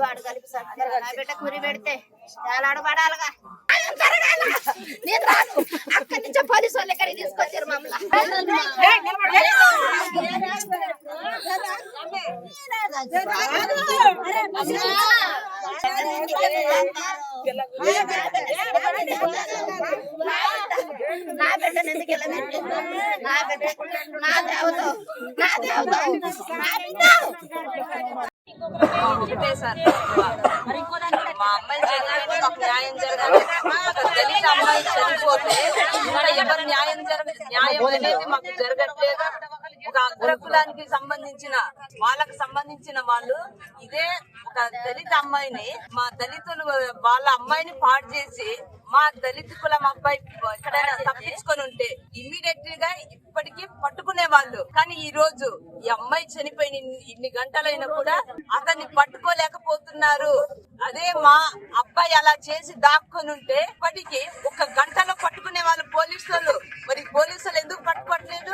వాడు కలిపి నా బిడ్డ కురి పెడితే ఏలాడు పడాలిగా నేను రాను. అక్కడి నుంచే పోలీసు వాళ్ళు ఎక్కడికి తీసుకొచ్చారు మమ్మల్ని. నా బిడ్డను ఎందుకు ఇలా పెట్టింది? నా బిడ్డ నా దేవత నా దేవత ఒకటే సార్, మా అమ్మాయి చనిపోతే మాకు న్యాయం జరగాలి. దళిత అమ్మాయి చనిపోతే ఇక్కడ ఎవరు న్యాయం అనేది మాకు జరగట్లేదు. ఒక అగ్రకులానికి సంబంధించిన వాళ్ళకి సంబంధించిన వాళ్ళు ఇదే ఒక దళిత అమ్మాయిని, మా దళితులు వాళ్ళ అమ్మాయిని పాడు చేసి మా దళిత కులం అబ్బాయి ఎక్కడైనా తప్పించుకొని ఉంటే ఇమ్మీడియట్ గా ఇప్పటికీ పట్టుకునే వాళ్ళు. కానీ ఈ రోజు ఈ అమ్మాయి చనిపోయిన ఇన్ని గంటలైనా కూడా అతన్ని పట్టుకోలేకపోతున్నారు. అదే మా అబ్బాయి అలా చేసి దాక్కొని ఉంటే ఇప్పటికీ ఒక గంటలో పట్టుకునే వాళ్ళు పోలీసు వాళ్ళు. మరి పోలీసులు ఎందుకు పట్టుకోవట్లేదు?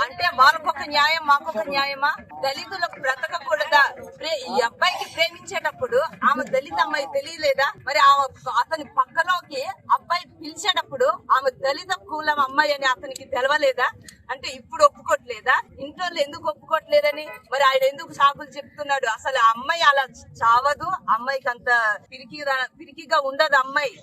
అంటే వాళ్ళకొక న్యాయం మాకొక న్యాయమా? దళితులకు బ్రతకకూడదా? ఈ అబ్బాయికి ప్రేమించేటప్పుడు ఆమె దళిత అమ్మాయి తెలియలేదా? మరి అతని పక్కలోకి అబ్బాయి పిలిచేటప్పుడు ఆమె దళిత కులం అమ్మాయి అని అతనికి తెలవలేదా? అంటే ఇప్పుడు ఒప్పుకోట్లేదా? ఇంట్లో ఎందుకు ఒప్పుకోట్లేదని మరి ఆయన ఎందుకు సాకులు చెప్తున్నాడు? అసలు ఆ అమ్మాయి అలా చావదు, అమ్మాయికి అంత పిరికిగా ఉండదు అమ్మాయి.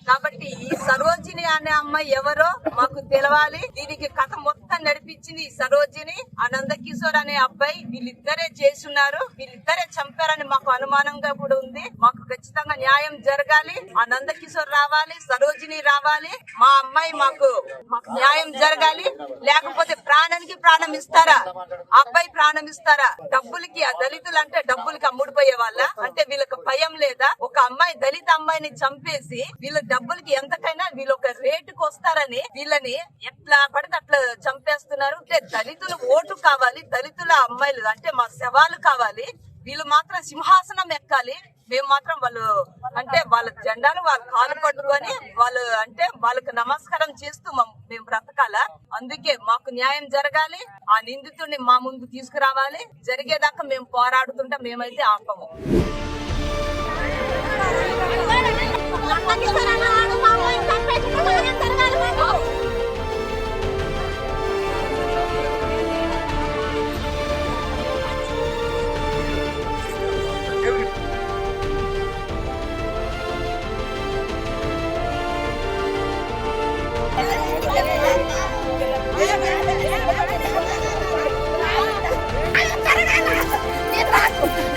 కాబట్టి ఈ సరోజిని అనే అమ్మాయి ఎవరో మాకు తెలవాలి. దీనికి కథ మొత్తం నడిపించింది ఈ సరోజిని, ఆ నందకిషోర్ అనే అబ్బాయి. వీళ్ళిద్దరే చేస్తున్నారు, వీళ్ళిద్దరే చంపారని మాకు అనుమానంగా కూడా ఉంది. మాకు ఖచ్చితంగా న్యాయం జరగాలి. ఆ నందకిషోర్ రావాలి, సరోజిని రావాలి. మా అమ్మాయి మాకు న్యాయం జరగాలి. లేకపోతే ప్రాణానికి ప్రాణం ఇస్తారా? అబ్బాయి ప్రాణం ఇస్తారా? డబ్బులకి, ఆ దళితులు అంటే డబ్బులకి అమ్ముడుపోయే వాళ్ళ? అంటే వీళ్ళకి భయం లేదా? ఒక అమ్మాయి దళిత అమ్మాయిని చంపేసి వీళ్ళ డబ్బులకి ఎంతకైనా వీళ్ళు ఒక రేటుకు వస్తారని వీళ్ళని ఎట్లా పడితే అట్లా చంపేస్తున్నారు. అంటే దళితులు ఓటు కావాలి, దళితుల అమ్మాయిలు అంటే మా శవాలు కావాలి. వీళ్ళు మాత్రం సింహాసనం ఎక్కాలి. మేము మాత్రం వాళ్ళు అంటే వాళ్ళ జెండాను వాళ్ళ కాలు పట్టుకొని వాళ్ళు అంటే వాళ్ళకి నమస్కారం చేస్తూ మేము బ్రతకాల. అందుకే మాకు న్యాయం జరగాలి. ఆ నిందితుడిని మా ముందు తీసుకురావాలి. జరిగేదాకా మేము పోరాడుతుంటే మేమైతే ఆపము.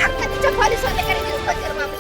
అక్కడి నుంచే పోలీసు వాళ్ళు ఎక్కడికి తీసుకొచ్చారు మమ్మల్ని.